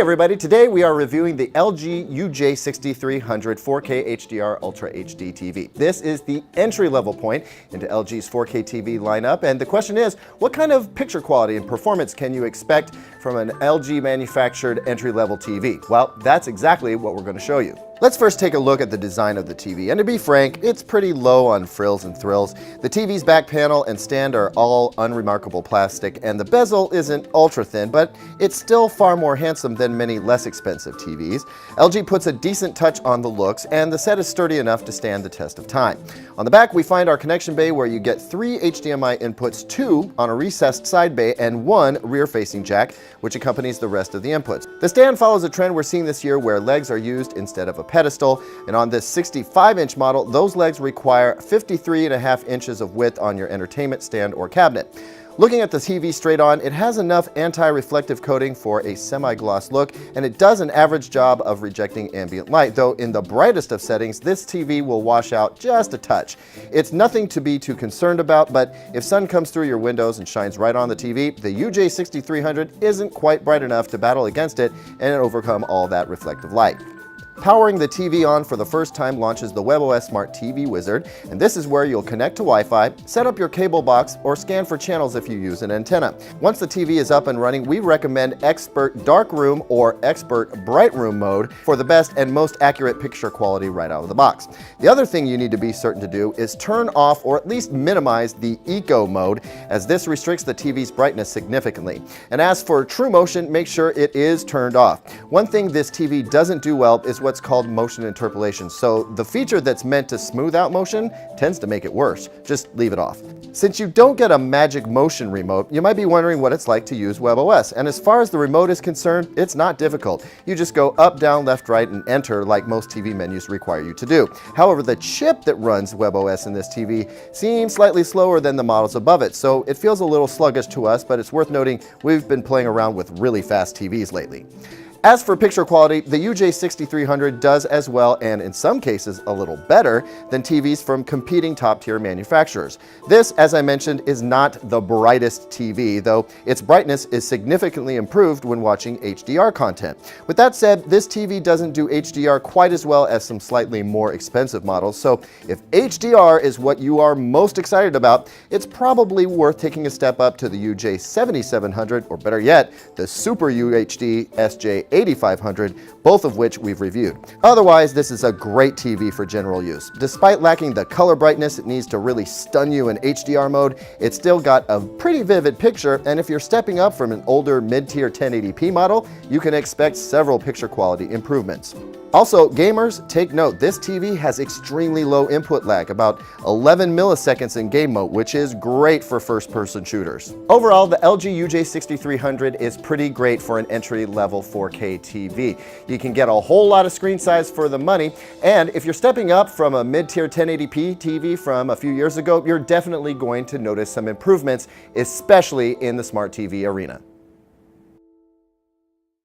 Hey everybody, today we are reviewing the LG UJ6300 4K HDR Ultra HD TV. This is the entry-level point into LG's 4K TV lineup, and the question is, what kind of picture quality and performance can you expect from an LG manufactured entry-level TV? Well, that's exactly what we're going to show you. Let's first take a look at the design of the TV, and to be frank, it's pretty low on frills and thrills. The TV's back panel and stand are all unremarkable plastic, and the bezel isn't ultra thin, but it's still far more handsome than many less expensive TVs. LG puts a decent touch on the looks, and the set is sturdy enough to stand the test of time. On the back, we find our connection bay where you get 3 HDMI inputs, 2 on a recessed side bay, and 1 rear-facing jack, which accompanies the rest of the inputs. The stand follows a trend we're seeing this year where legs are used instead of a pedestal, and on this 65-inch model, those legs require 53.5 inches of width on your entertainment stand or cabinet. Looking at the TV straight on, it has enough anti-reflective coating for a semi-gloss look, and it does an average job of rejecting ambient light, though in the brightest of settings, this TV will wash out just a touch. It's nothing to be too concerned about, but if sun comes through your windows and shines right on the TV, the UJ6300 isn't quite bright enough to battle against it and overcome all that reflective light. Powering the TV on for the first time launches the WebOS Smart TV Wizard, and this is where you'll connect to Wi-Fi, set up your cable box, or scan for channels if you use an antenna. Once the TV is up and running, we recommend Expert Dark Room or Expert Bright Room mode for the best and most accurate picture quality right out of the box. The other thing you need to be certain to do is turn off or at least minimize the Eco mode, as this restricts the TV's brightness significantly. And as for True Motion, make sure it is turned off. One thing this TV doesn't do well is what's called motion interpolation, so the feature that's meant to smooth out motion tends to make it worse. Just leave it off. Since you don't get a magic motion remote, you might be wondering what it's like to use WebOS, and as far as the remote is concerned, it's not difficult. You just go up, down, left, right, and enter like most TV menus require you to do. However, the chip that runs WebOS in this TV seems slightly slower than the models above it, so it feels a little sluggish to us, but it's worth noting we've been playing around with really fast TVs lately. As for picture quality, the UJ6300 does as well, and in some cases a little better, than TVs from competing top-tier manufacturers. This, as I mentioned, is not the brightest TV, though its brightness is significantly improved when watching HDR content. With that said, this TV doesn't do HDR quite as well as some slightly more expensive models, so if HDR is what you are most excited about, it's probably worth taking a step up to the UJ7700, or better yet, the Super UHD SJ8500, both of which we've reviewed. Otherwise, this is a great TV for general use. Despite lacking the color brightness it needs to really stun you in HDR mode, it's still got a pretty vivid picture, and if you're stepping up from an older mid-tier 1080p model, you can expect several picture quality improvements. Also, gamers, take note, this TV has extremely low input lag, about 11 milliseconds in game mode, which is great for first-person shooters. Overall, the LG UJ6300 is pretty great for an entry-level 4K TV. You can get a whole lot of screen size for the money, and if you're stepping up from a mid-tier 1080p TV from a few years ago, you're definitely going to notice some improvements, especially in the smart TV arena.